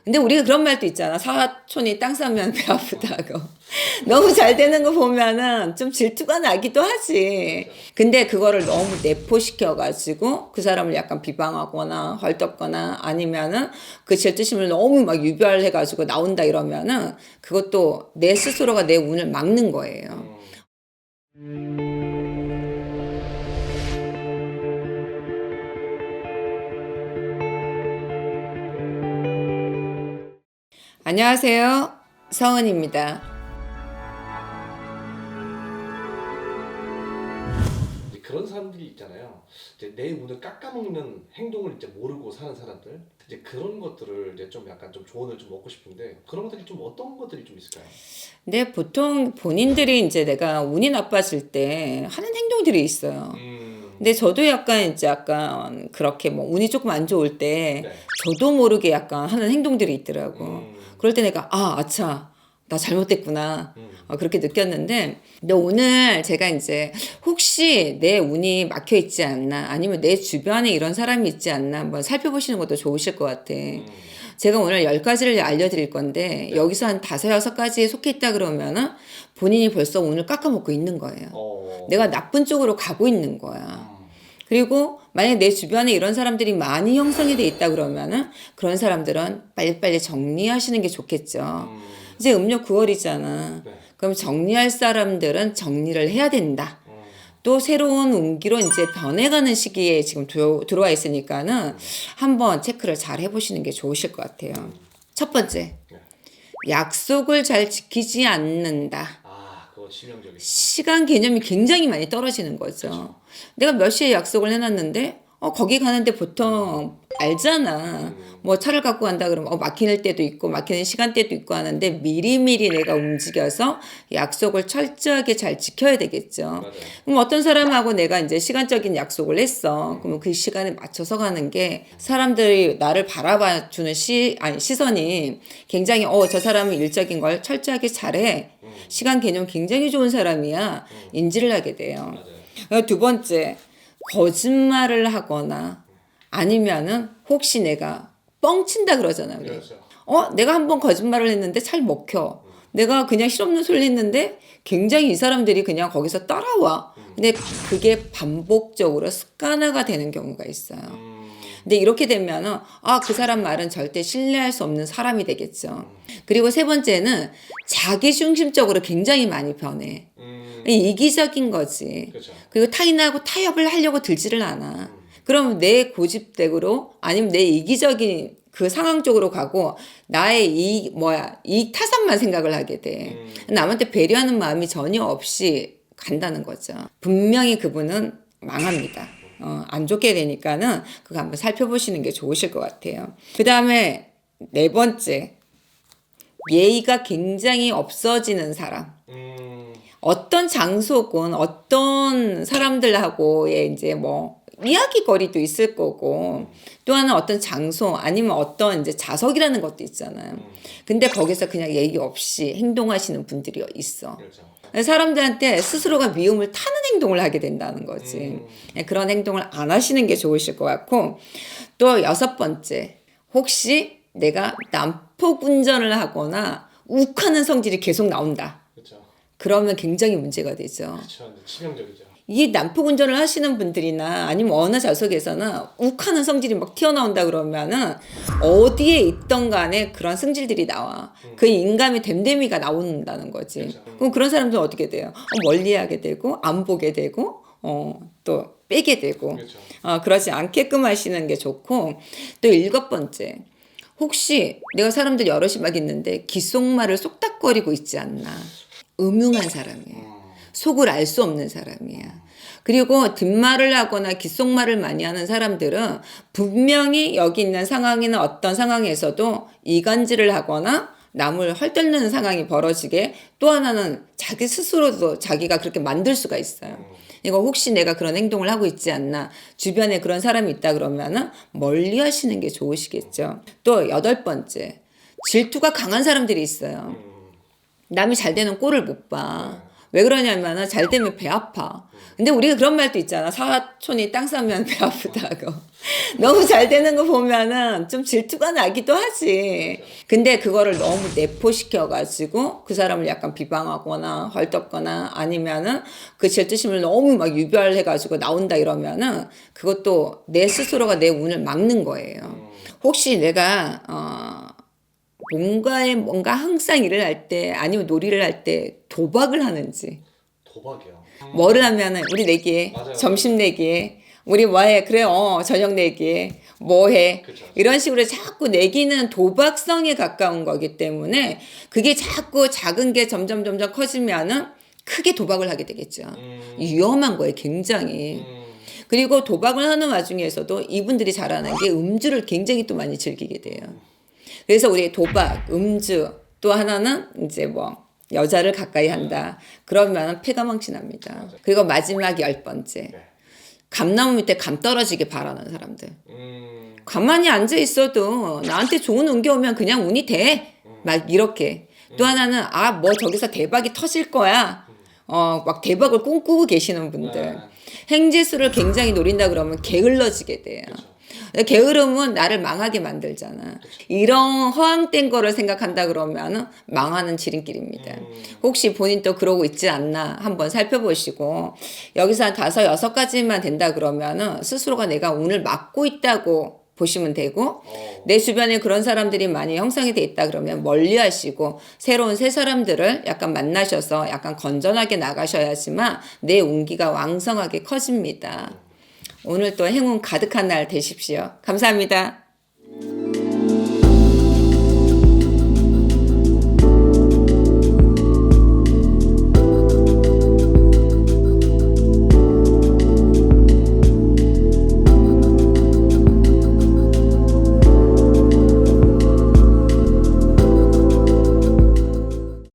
근데 우리가 그런 말도 있잖아. 사촌이 땅 싸면 배 아프다고. 너무 잘 되는 거 보면은 좀 질투가 나기도 하지. 근데 그거를 너무 내포시켜가지고 그 사람을 약간 비방하거나 헐떡거나 아니면은 그 질투심을 너무 막 유발해가지고 나온다 이러면은 그것도 내 스스로가 내 운을 막는 거예요. 안녕하세요. 서은입니다. 이제 그런 사람들이 있잖아요. 이제 내 운을 깎아먹는 행동을 이제 모르고 사는 사람들. 이제 그런 것들을 이제 좀 약간 좀 조언을 좀 얻고 싶은데 그런 것들이 좀 어떤 것들이 좀 있을까요? 근데 보통 본인들이 이제 내가 운이 나빠질 때 하는 행동들이 있어요. 근데 저도 약간 그렇게 뭐 운이 조금 안 좋을 때 네. 저도 모르게 약간 하는 행동들이 있더라고. 음, 그럴 때 내가 아차 나 잘못됐구나. 음, 그렇게 느꼈는데 근데 오늘 제가 이제 혹시 내 운이 막혀 있지 않나 아니면 내 주변에 이런 사람이 있지 않나 한번 살펴보시는 것도 좋으실 것 같아. 제가 오늘 10가지를 알려드릴 건데 네. 여기서 한 5, 6가지에 속해 있다 그러면은 본인이 벌써 운을 깎아먹고 있는 거예요. 내가 나쁜 쪽으로 가고 있는 거야. 음, 그리고 만약에 내 주변에 이런 사람들이 많이 형성이 돼 있다 그러면은 그런 사람들은 빨리빨리 정리하시는 게 좋겠죠. 음, 이제 음력 9월이잖아. 네. 그럼 정리할 사람들은 정리를 해야 된다. 음, 또 새로운 운기로 이제 변해가는 시기에 지금 들어와 있으니까는 한번 체크를 잘 해보시는 게 좋으실 것 같아요. 첫 번째, 네. 약속을 잘 지키지 않는다. 아, 그거 치명적이죠. 시간 개념이 굉장히 많이 떨어지는 거죠. 내가 몇 시에 약속을 해놨는데, 거기 가는데 보통 알잖아. 뭐 차를 갖고 간다 그러면 막히는 때도 있고 막히는 시간대도 있고 하는데 미리미리 내가 움직여서 약속을 철저하게 잘 지켜야 되겠죠. 맞아요. 그럼 어떤 사람하고 내가 이제 시간적인 약속을 했어. 그러면 그 시간에 맞춰서 가는 게 사람들이 나를 바라봐 주는 시선이 굉장히 저 사람은 일적인 걸 철저하게 잘해. 시간 개념 굉장히 좋은 사람이야. 인지를 하게 돼요. 맞아요. 두 번째, 거짓말을 하거나 아니면은 혹시 내가 뻥친다 그러잖아, 우리. 그렇죠. 내가 한번 거짓말을 했는데 잘 먹혀. 내가 그냥 실없는 소리 했는데 굉장히 이 사람들이 그냥 거기서 따라와. 근데 그게 반복적으로 습관화가 되는 경우가 있어요. 근데 이렇게 되면은 그 사람 말은 절대 신뢰할 수 없는 사람이 되겠죠. 그리고 세 번째는 자기 중심적으로 굉장히 많이 변해. 이기적인 거지. 그렇죠. 그리고 타인하고 타협을 하려고 들지를 않아. 그럼 내 고집대로 아니면 내 이기적인 그 상황 쪽으로 가고 나의 이 타산만 생각을 하게 돼. 남한테 배려하는 마음이 전혀 없이 간다는 거죠. 분명히 그분은 망합니다. 안 좋게 되니까는 그거 한번 살펴보시는 게 좋으실 것 같아요. 그 다음에 네 번째, 예의가 굉장히 없어지는 사람. 음, 어떤 장소건 어떤 사람들하고의 이제 뭐 이야기거리도 있을 거고 또 하나 어떤 장소 아니면 어떤 이제 자석이라는 것도 있잖아요. 근데 거기서 그냥 예의 없이 행동하시는 분들이 있어. 그렇죠. 사람들한테 스스로가 미움을 타는 행동을 하게 된다는 거지. 그런 행동을 안 하시는 게 좋으실 것 같고 또 여섯 번째, 혹시 내가 난폭 운전을 하거나 욱하는 성질이 계속 나온다. 그렇죠. 그러면 굉장히 문제가 되죠. 그렇죠. 치명적이죠. 이 난폭 운전을 하시는 분들이나 아니면 어느 좌석에서는 욱하는 성질이 막 튀어나온다 그러면은 어디에 있던 간에 그런 성질들이 나와. 그 인감의 됨됨이가 나온다는 거지. 그렇죠. 그럼 그런 사람들은 어떻게 돼요? 멀리하게 되고 안 보게 되고 또 빼게 되고 그렇죠. 그러지 않게끔 하시는 게 좋고 또 일곱 번째. 혹시 내가 사람들 여럿이 막 있는데 귓속말을 쏙닥거리고 있지 않나. 음흉한 사람이에요. 속을 알 수 없는 사람이야. 그리고 뒷말을 하거나 귓속말을 많이 하는 사람들은 분명히 여기 있는 상황이나 어떤 상황에서도 이간질을 하거나 남을 헐뜯는 상황이 벌어지게 또 하나는 자기 스스로도 자기가 그렇게 만들 수가 있어요. 이거 혹시 내가 그런 행동을 하고 있지 않나 주변에 그런 사람이 있다 그러면은 멀리 하시는 게 좋으시겠죠. 또 여덟 번째 질투가 강한 사람들이 있어요. 남이 잘 되는 꼴을 못 봐. 왜 그러냐면은 잘 되면 배 아파. 근데 우리가 그런 말도 있잖아. 사촌이 땅 싸면 배 아프다고. 너무 잘 되는 거 보면은 좀 질투가 나기도 하지. 근데 그거를 너무 내포시켜가지고 그 사람을 약간 비방하거나 헐떡거나 아니면은 그 질투심을 너무 막 유발해가지고 나온다 이러면은 그것도 내 스스로가 내 운을 막는 거예요. 혹시 내가 뭔가 항상 일을 할 때 아니면 놀이를 할 때 도박을 하는지. 도박이요. 뭐를 하면은 우리 내기해. 맞아요. 점심 내기해. 우리 뭐해? 그래, 저녁 내기해. 뭐해? 그쵸. 이런 식으로 자꾸 내기는 도박성에 가까운 거기 때문에 그게 자꾸 작은 게 점점 커지면은 크게 도박을 하게 되겠죠. 위험한 거예요, 굉장히. 그리고 도박을 하는 와중에서도 이분들이 잘하는 게 음주를 굉장히 또 많이 즐기게 돼요. 그래서 우리 도박, 음주, 또 하나는 이제 뭐 여자를 가까이 한다. 그러면 폐가 망신합니다. 그리고 마지막 10번째. 네. 감나무 밑에 감 떨어지게 바라는 사람들. 음. 가만히 앉아 있어도 나한테 좋은 운기 오면 그냥 운이 돼. 막 이렇게. 또 하나는 뭐 저기서 대박이 터질 거야. 막 대박을 꿈꾸고 계시는 분들. 행지수를 굉장히 노린다 그러면 게을러지게 돼요. 게으름은 나를 망하게 만들잖아. 이런 허황된 거를 생각한다 그러면 망하는 지름길입니다. 혹시 본인 또 그러고 있지 않나 한번 살펴보시고 여기서 한 5, 6가지만 된다 그러면 스스로가 내가 운을 막고 있다고 보시면 되고 내 주변에 그런 사람들이 많이 형성이 돼 있다 그러면 멀리 하시고 새로운 새 사람들을 약간 만나셔서 약간 건전하게 나가셔야지만 내 운기가 왕성하게 커집니다. 오늘 또 행운 가득한 날 되십시오. 감사합니다.